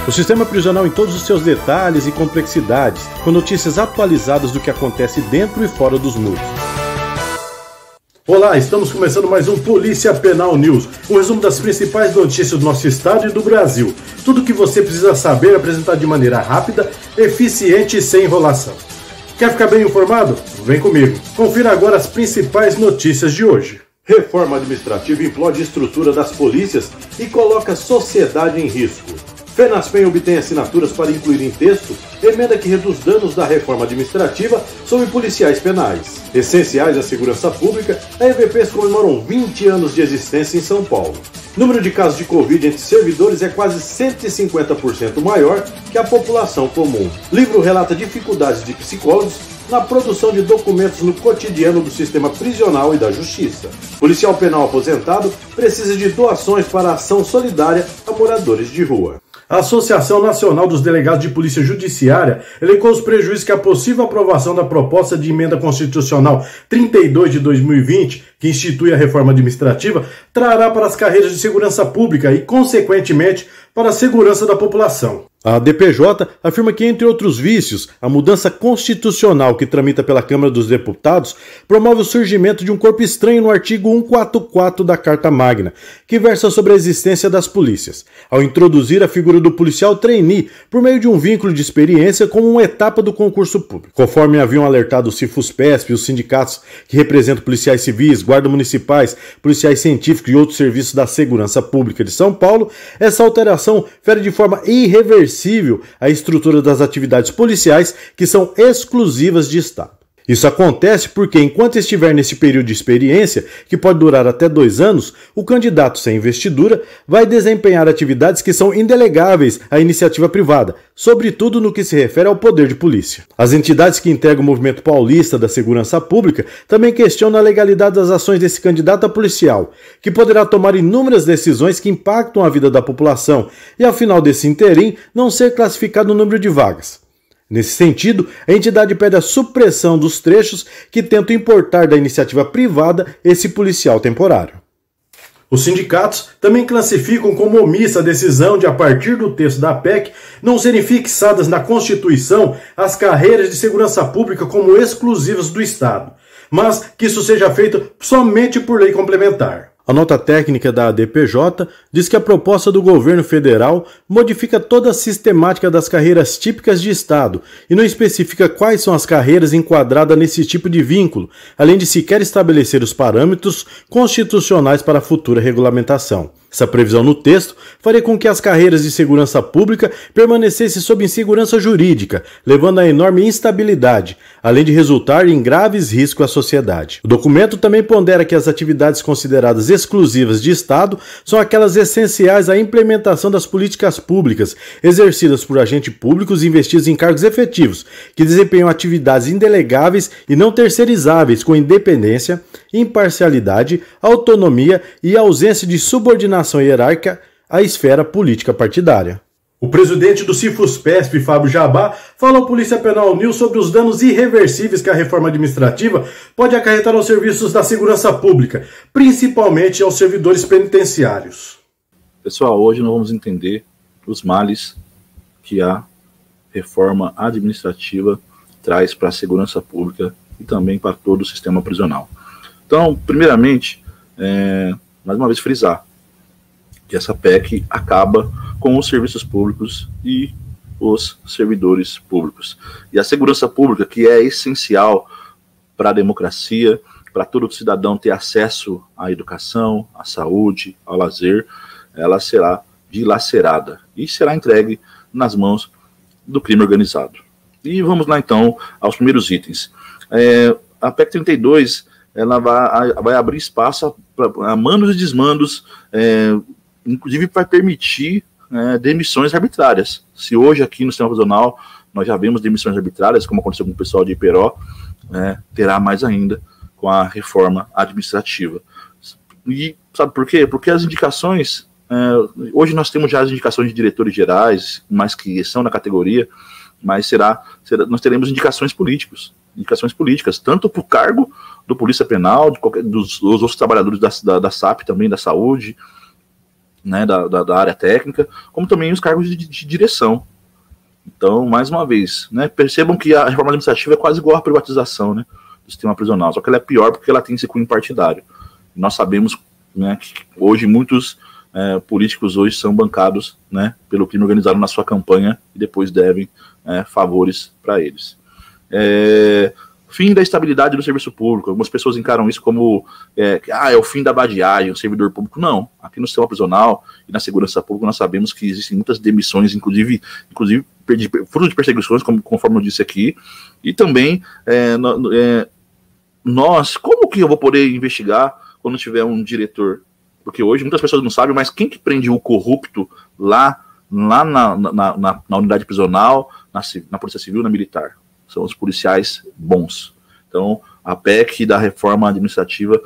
O sistema prisional em todos os seus detalhes e complexidades, com notícias atualizadas do que acontece dentro e fora dos muros. Olá, estamos começando mais um Polícia Penal News, um resumo das principais notícias do nosso estado e do Brasil. Tudo o que você precisa saber apresentado de maneira rápida, eficiente e sem enrolação. Quer ficar bem informado? Vem comigo. Confira agora as principais notícias de hoje. Reforma administrativa implode estrutura das polícias e coloca a sociedade em risco. Fenaspen obtém assinaturas para incluir em texto emenda que reduz danos da reforma administrativa sobre policiais penais. Essenciais à segurança pública, a EVPs comemoram 20 anos de existência em São Paulo. Número de casos de Covid entre servidores é quase 150% maior que a população comum. Livro relata dificuldades de psicólogos na produção de documentos no cotidiano do sistema prisional e da justiça. Policial penal aposentado precisa de doações para ação solidária a moradores de rua. A Associação Nacional dos Delegados de Polícia Judiciária elencou os prejuízos que a possível aprovação da proposta de emenda constitucional 32 de 2020, que institui a reforma administrativa, trará para as carreiras de segurança pública e, consequentemente, para a segurança da população. A DPJ afirma que, entre outros vícios, a mudança constitucional que tramita pela Câmara dos Deputados promove o surgimento de um corpo estranho no artigo 144 da Carta Magna, que versa sobre a existência das polícias, ao introduzir a figura do policial trainee por meio de um vínculo de experiência como uma etapa do concurso público. Conforme haviam alertado o Cifus-PESP e os sindicatos que representam policiais civis, guardas municipais, policiais científicos e outros serviços da segurança pública de São Paulo, essa alteração fere de forma irreversível a estrutura das atividades policiais que são exclusivas de Estado. Isso acontece porque, enquanto estiver nesse período de experiência, que pode durar até 2 anos, o candidato sem investidura vai desempenhar atividades que são indelegáveis à iniciativa privada, sobretudo no que se refere ao poder de polícia. As entidades que integram o movimento paulista da segurança pública também questionam a legalidade das ações desse candidato a policial, que poderá tomar inúmeras decisões que impactam a vida da população e, ao final desse interim, não ser classificado no número de vagas. Nesse sentido, a entidade pede a supressão dos trechos que tentam importar da iniciativa privada esse policial temporário. Os sindicatos também classificam como omissa a decisão de, a partir do texto da PEC, não serem fixadas na Constituição as carreiras de segurança pública como exclusivas do Estado, mas que isso seja feito somente por lei complementar. A nota técnica da ADPJ diz que a proposta do governo federal modifica toda a sistemática das carreiras típicas de Estado e não especifica quais são as carreiras enquadradas nesse tipo de vínculo, além de sequer estabelecer os parâmetros constitucionais para a futura regulamentação. Essa previsão no texto faria com que as carreiras de segurança pública permanecessem sob insegurança jurídica, levando a enorme instabilidade, além de resultar em graves riscos à sociedade. O documento também pondera que as atividades consideradas exclusivas de Estado são aquelas essenciais à implementação das políticas públicas, exercidas por agentes públicos investidos em cargos efetivos, que desempenham atividades indelegáveis e não terceirizáveis com independência, imparcialidade, autonomia e ausência de subordinação hierárquica à esfera política partidária. O presidente do Cifus-PESP, Fábio Jabá, fala ao Polícia Penal News sobre os danos irreversíveis que a reforma administrativa pode acarretar aos serviços da segurança pública, principalmente aos servidores penitenciários. Pessoal, hoje nós vamos entender os males que a reforma administrativa traz para a segurança pública e também para todo o sistema prisional. Então, primeiramente, mais uma vez frisar que essa PEC acaba com os serviços públicos e os servidores públicos. E a segurança pública, que é essencial para a democracia, para todo cidadão ter acesso à educação, à saúde, ao lazer, ela será dilacerada e será entregue nas mãos do crime organizado. E vamos lá então aos primeiros itens. A PEC 32, ela vai abrir espaço a mandos e desmandos, inclusive vai permitir demissões arbitrárias. Se hoje aqui no sistema prisional nós já vemos demissões arbitrárias, como aconteceu com o pessoal de Iperó, terá mais ainda com a reforma administrativa. E sabe por quê? Porque as indicações, hoje nós temos já as indicações de diretores gerais, mais que são na categoria, mas nós teremos indicações políticas, tanto para o cargo do Polícia Penal, dos outros trabalhadores da SAP também, da saúde, né, da área técnica, como também os cargos de direção. Então, mais uma vez, né, percebam que a reforma administrativa é quase igual à privatização, né, do sistema prisional, só que ela é pior porque ela tem esse cunho partidário. Nós sabemos, né, que hoje muitos políticos hoje são bancados, né, pelo crime organizado na sua campanha e depois devem favores para eles. Fim da estabilidade do serviço público. Algumas pessoas encaram isso como é o fim da vadiagem, o servidor público. Não. Aqui no sistema prisional e na segurança pública nós sabemos que existem muitas demissões, inclusive fruto de perseguições, conforme eu disse aqui, e também como que eu vou poder investigar quando tiver um diretor? Porque hoje muitas pessoas não sabem, mas quem que prende o corrupto lá na unidade prisional, na Polícia Civil, na Militar? São os policiais bons. Então, a PEC da reforma administrativa,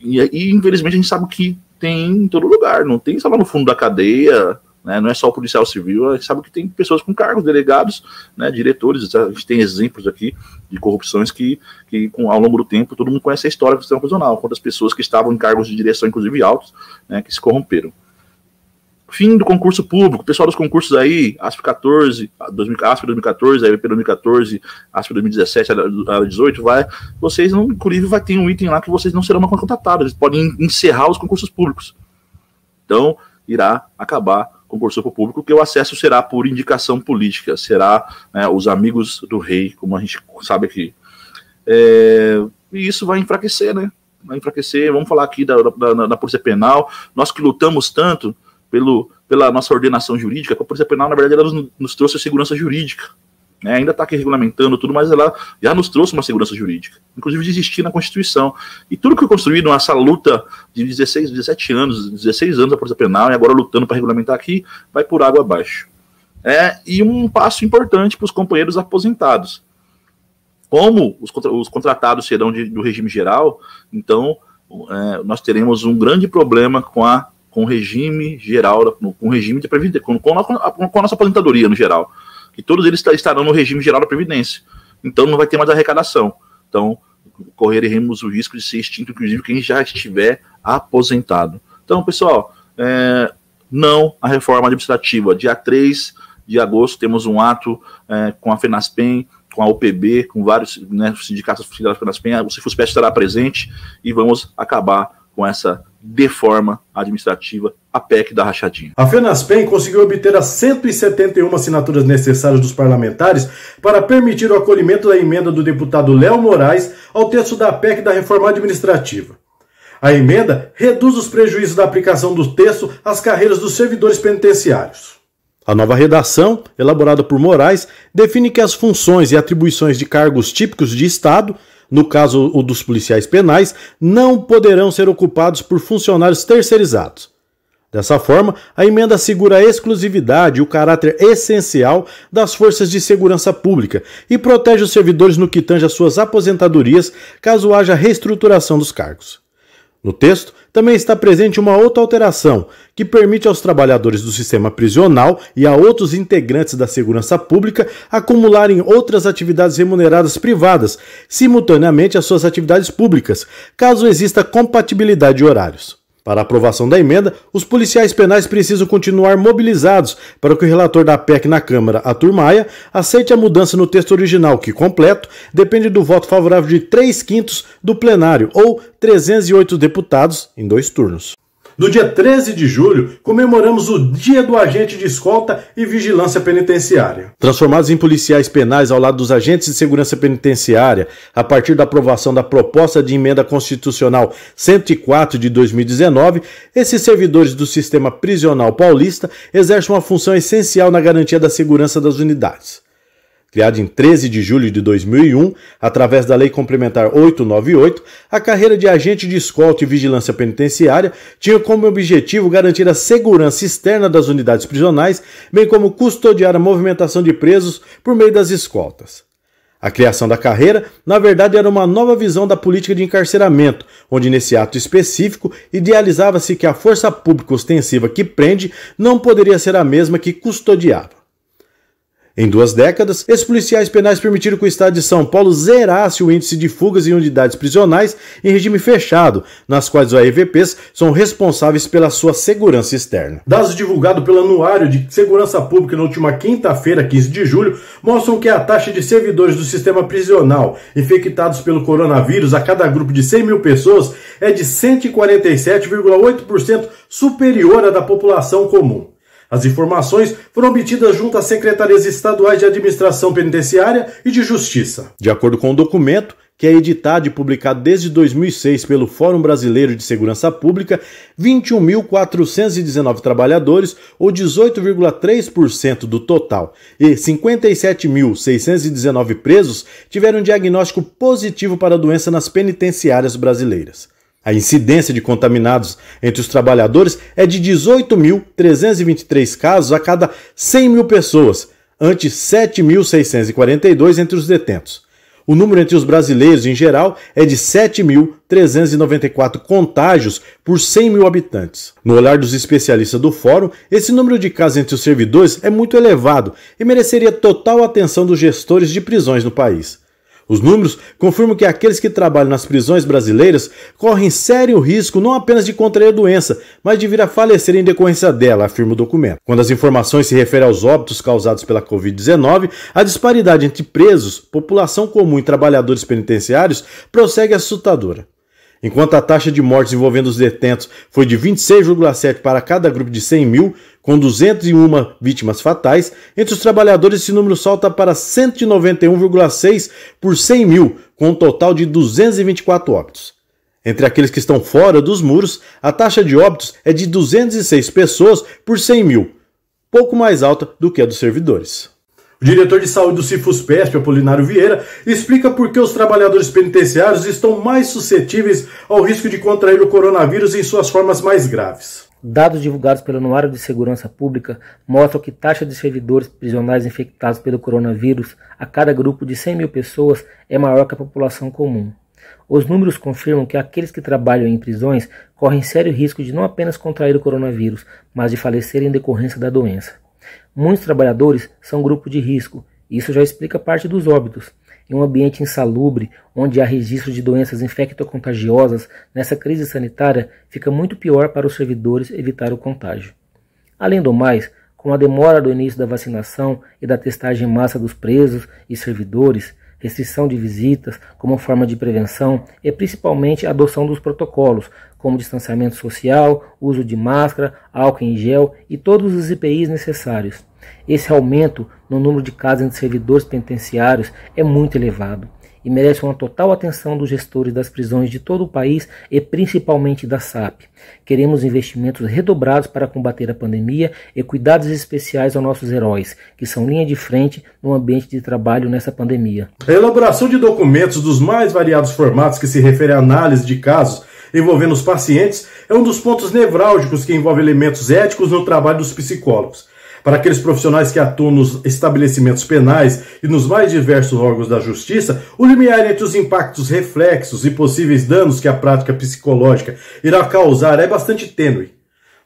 e infelizmente a gente sabe que tem em todo lugar, não tem só lá no fundo da cadeia, né, não é só o policial civil, a gente sabe que tem pessoas com cargos, delegados, né, diretores, a gente tem exemplos aqui de corrupções que ao longo do tempo, todo mundo conhece a história do sistema prisional, quantas pessoas que estavam em cargos de direção, inclusive altos, né, que se corromperam. Fim do concurso público, o pessoal dos concursos aí, ASP 14, ASP 2014, AEP 2014, ASP 2017, a 2018, vocês não, inclusive vai ter um item lá que vocês não serão mais contratados, eles podem encerrar os concursos públicos. Então, irá acabar o concurso público, que o acesso será por indicação política, será, né, os amigos do rei, como a gente sabe aqui. E isso vai enfraquecer, né? Vai enfraquecer, vamos falar aqui da Polícia Penal, nós que lutamos tanto pela nossa ordenação jurídica, a Polícia Penal, na verdade, ela nos trouxe a segurança jurídica, né? Ainda está aqui regulamentando tudo, mas ela já nos trouxe uma segurança jurídica, inclusive de existir na Constituição. E tudo que foi construído nessa luta de 16 anos da Polícia Penal, e agora lutando para regulamentar aqui, vai por água abaixo. E um passo importante para os companheiros aposentados. Como os contratados serão do regime geral, então nós teremos um grande problema com o regime geral, com o regime de previdência, com a nossa aposentadoria no geral, que todos eles estarão no regime geral da Previdência, então não vai ter mais arrecadação, então correremos o risco de ser extinto, inclusive quem já estiver aposentado. Então, pessoal, não a reforma administrativa. Dia 3 de agosto temos um ato com a FENASPEM, com a UPB, com vários, né, sindicatos da FENASPEM, o Cefuspe estará presente e vamos acabar com essa deforma administrativa, a PEC da rachadinha. A FENASPEM conseguiu obter as 171 assinaturas necessárias dos parlamentares para permitir o acolhimento da emenda do deputado Léo Moraes ao texto da PEC da reforma administrativa. A emenda reduz os prejuízos da aplicação do texto às carreiras dos servidores penitenciários. A nova redação, elaborada por Moraes, define que as funções e atribuições de cargos típicos de Estado, no caso o dos policiais penais, não poderão ser ocupados por funcionários terceirizados. Dessa forma, a emenda assegura a exclusividade e o caráter essencial das forças de segurança pública e protege os servidores no que tange às suas aposentadorias caso haja reestruturação dos cargos. No texto, também está presente uma outra alteração, que permite aos trabalhadores do sistema prisional e a outros integrantes da segurança pública acumularem outras atividades remuneradas privadas, simultaneamente às suas atividades públicas, caso exista compatibilidade de horários. Para a aprovação da emenda, os policiais penais precisam continuar mobilizados para que o relator da PEC na Câmara, Arthur Maia, aceite a mudança no texto original, que, completo, depende do voto favorável de 3/5 do plenário, ou 308 deputados, em 2 turnos. No dia 13 de julho, comemoramos o Dia do Agente de Escolta e Vigilância Penitenciária. Transformados em policiais penais ao lado dos agentes de segurança penitenciária, a partir da aprovação da proposta de emenda constitucional 104 de 2019, esses servidores do sistema prisional paulista exercem uma função essencial na garantia da segurança das unidades. Criada em 13 de julho de 2001, através da Lei Complementar 898, a carreira de agente de escolta e vigilância penitenciária tinha como objetivo garantir a segurança externa das unidades prisionais, bem como custodiar a movimentação de presos por meio das escoltas. A criação da carreira, na verdade, era uma nova visão da política de encarceramento, onde nesse ato específico idealizava-se que a força pública ostensiva que prende não poderia ser a mesma que custodiava. Em 2 décadas, esses policiais penais permitiram que o estado de São Paulo zerasse o índice de fugas em unidades prisionais em regime fechado, nas quais os AEVPs são responsáveis pela sua segurança externa. Dados divulgados pelo Anuário de Segurança Pública na última quinta-feira, 15 de julho, mostram que a taxa de servidores do sistema prisional infectados pelo coronavírus a cada grupo de 100 mil pessoas é de 147,8% superior à da população comum. As informações foram obtidas junto às secretarias estaduais de administração penitenciária e de justiça. De acordo com o documento, que é editado e publicado desde 2006 pelo Fórum Brasileiro de Segurança Pública, 21.419 trabalhadores, ou 18,3% do total, e 57.619 presos tiveram diagnóstico positivo para a doença nas penitenciárias brasileiras. A incidência de contaminados entre os trabalhadores é de 18.323 casos a cada 100 mil pessoas, ante 7.642 entre os detentos. O número entre os brasileiros, em geral, é de 7.394 contágios por 100 mil habitantes. No olhar dos especialistas do Fórum, esse número de casos entre os servidores é muito elevado e mereceria total atenção dos gestores de prisões no país. Os números confirmam que aqueles que trabalham nas prisões brasileiras correm sério risco não apenas de contrair a doença, mas de vir a falecer em decorrência dela, afirma o documento. Quando as informações se referem aos óbitos causados pela Covid-19, a disparidade entre presos, população comum e trabalhadores penitenciários prossegue assustadora. Enquanto a taxa de mortes envolvendo os detentos foi de 26,7 para cada grupo de 100 mil, com 201 vítimas fatais, entre os trabalhadores esse número salta para 191,6 por 100 mil, com um total de 224 óbitos. Entre aqueles que estão fora dos muros, a taxa de óbitos é de 206 pessoas por 100 mil, pouco mais alta do que a dos servidores. O diretor de saúde do Cifus-Pesp, Apolinário Vieira, explica por que os trabalhadores penitenciários estão mais suscetíveis ao risco de contrair o coronavírus em suas formas mais graves. Dados divulgados pelo Anuário de Segurança Pública mostram que a taxa de servidores prisionais infectados pelo coronavírus a cada grupo de 100 mil pessoas é maior que a população comum. Os números confirmam que aqueles que trabalham em prisões correm sério risco de não apenas contrair o coronavírus, mas de falecer em decorrência da doença. Muitos trabalhadores são grupo de risco, e isso já explica parte dos óbitos. Em um ambiente insalubre, onde há registro de doenças infectocontagiosas, nessa crise sanitária fica muito pior para os servidores evitar o contágio. Além do mais, com a demora do início da vacinação e da testagem em massa dos presos e servidores, restrição de visitas como forma de prevenção e principalmente a adoção dos protocolos, como distanciamento social, uso de máscara, álcool em gel e todos os EPIs necessários. Esse aumento no número de casos entre servidores penitenciários é muito elevado e merece uma total atenção dos gestores das prisões de todo o país e principalmente da SAP. Queremos investimentos redobrados para combater a pandemia e cuidados especiais aos nossos heróis, que são linha de frente no ambiente de trabalho nessa pandemia. A elaboração de documentos dos mais variados formatos que se referem à análise de casos envolvendo os pacientes é um dos pontos nevrálgicos que envolve elementos éticos no trabalho dos psicólogos. Para aqueles profissionais que atuam nos estabelecimentos penais e nos mais diversos órgãos da justiça, o limiar entre os impactos, reflexos e possíveis danos que a prática psicológica irá causar é bastante tênue.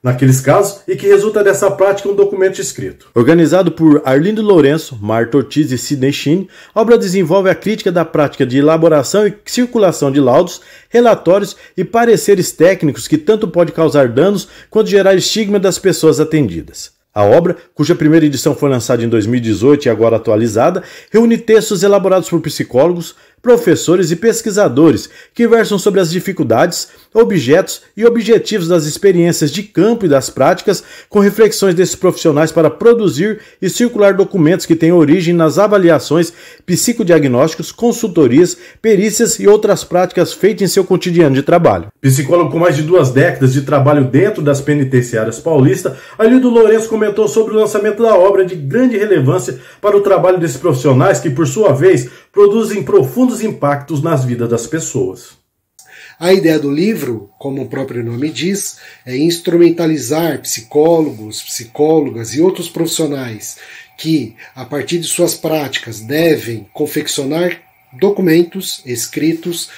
Naqueles casos, e que resulta dessa prática um documento escrito. Organizado por Arlindo Lourenço, Marta Ortiz e Sidney Sheen, a obra desenvolve a crítica da prática de elaboração e circulação de laudos, relatórios e pareceres técnicos que tanto pode causar danos quanto gerar estigma das pessoas atendidas. A obra, cuja primeira edição foi lançada em 2018 e agora atualizada, reúne textos elaborados por psicólogos, professores e pesquisadores que versam sobre as dificuldades, objetos e objetivos das experiências de campo e das práticas, com reflexões desses profissionais para produzir e circular documentos que têm origem nas avaliações, psicodiagnósticos, consultorias, perícias e outras práticas feitas em seu cotidiano de trabalho. Psicólogo com mais de 2 décadas de trabalho dentro das penitenciárias paulistas, Arlindo Lourenço comentou sobre o lançamento da obra de grande relevância para o trabalho desses profissionais que, por sua vez, produzem profundos impactos nas vidas das pessoas. A ideia do livro, como o próprio nome diz, é instrumentalizar psicólogos, psicólogas e outros profissionais que, a partir de suas práticas, devem confeccionar documentos escritos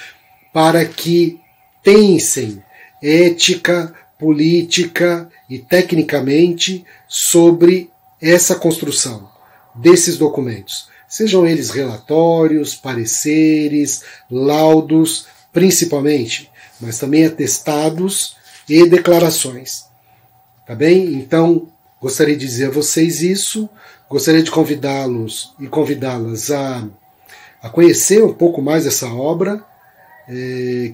para que pensem ética, política e tecnicamente sobre essa construção. desses documentos. Sejam eles relatórios, pareceres, laudos, principalmente, mas também atestados e declarações. Tá bem? Então, gostaria de dizer a vocês isso, gostaria de convidá-los e convidá-las a conhecer um pouco mais essa obra,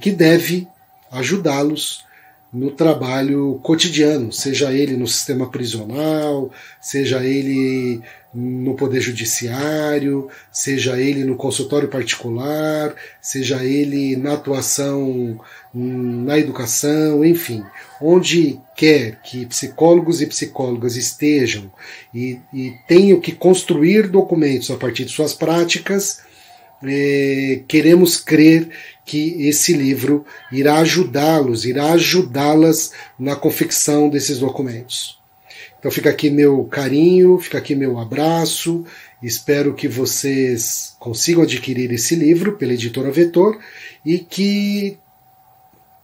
que deve ajudá-los no trabalho cotidiano, seja ele no sistema prisional, seja ele no Poder Judiciário, seja ele no consultório particular, seja ele na atuação na educação, enfim, onde quer que psicólogos e psicólogas estejam e tenham que construir documentos a partir de suas práticas, queremos crer que esse livro irá ajudá-los, irá ajudá-las na confecção desses documentos. Então fica aqui meu carinho, fica aqui meu abraço, espero que vocês consigam adquirir esse livro pela editora Vetor e que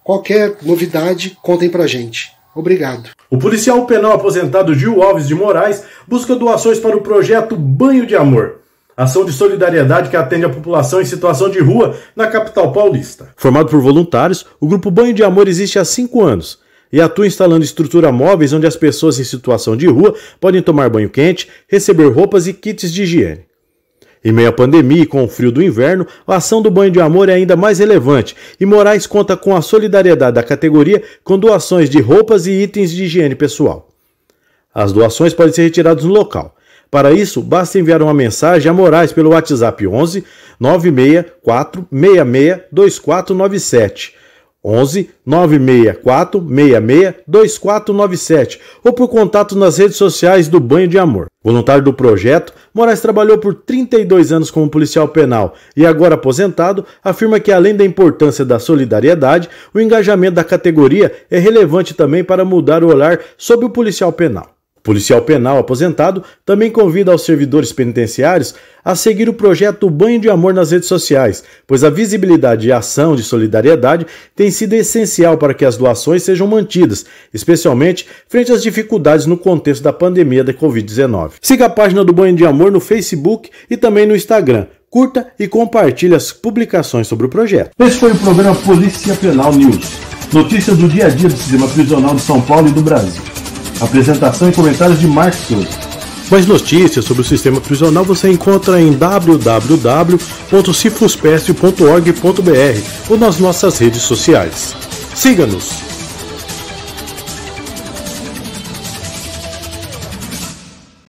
qualquer novidade contem pra gente. Obrigado. O policial penal aposentado Gil Alves de Moraes busca doações para o projeto Banho de Amor, ação de solidariedade que atende a população em situação de rua na capital paulista. Formado por voluntários, o Grupo Banho de Amor existe há 5 anos e atua instalando estruturas móveis onde as pessoas em situação de rua podem tomar banho quente, receber roupas e kits de higiene. Em meio à pandemia e com o frio do inverno, a ação do Banho de Amor é ainda mais relevante e Moraes conta com a solidariedade da categoria com doações de roupas e itens de higiene pessoal. As doações podem ser retiradas no local. Para isso, basta enviar uma mensagem a Moraes pelo WhatsApp 11 964 66 2497, 11 964 66 2497 ou por contato nas redes sociais do Banho de Amor. Voluntário do projeto, Moraes trabalhou por 32 anos como policial penal e agora aposentado, afirma que além da importância da solidariedade, o engajamento da categoria é relevante também para mudar o olhar sobre o policial penal. O policial penal aposentado também convida aos servidores penitenciários a seguir o projeto Banho de Amor nas redes sociais, pois a visibilidade e a ação de solidariedade tem sido essencial para que as doações sejam mantidas, especialmente frente às dificuldades no contexto da pandemia da Covid-19. Siga a página do Banho de Amor no Facebook e também no Instagram. Curta e compartilhe as publicações sobre o projeto. Esse foi o programa Polícia Penal News. Notícias do dia a dia do sistema prisional de São Paulo e do Brasil. Apresentação e comentários de Marcos Souza. Mais notícias sobre o sistema prisional você encontra em www.cifuspesp.org.br ou nas nossas redes sociais. Siga-nos!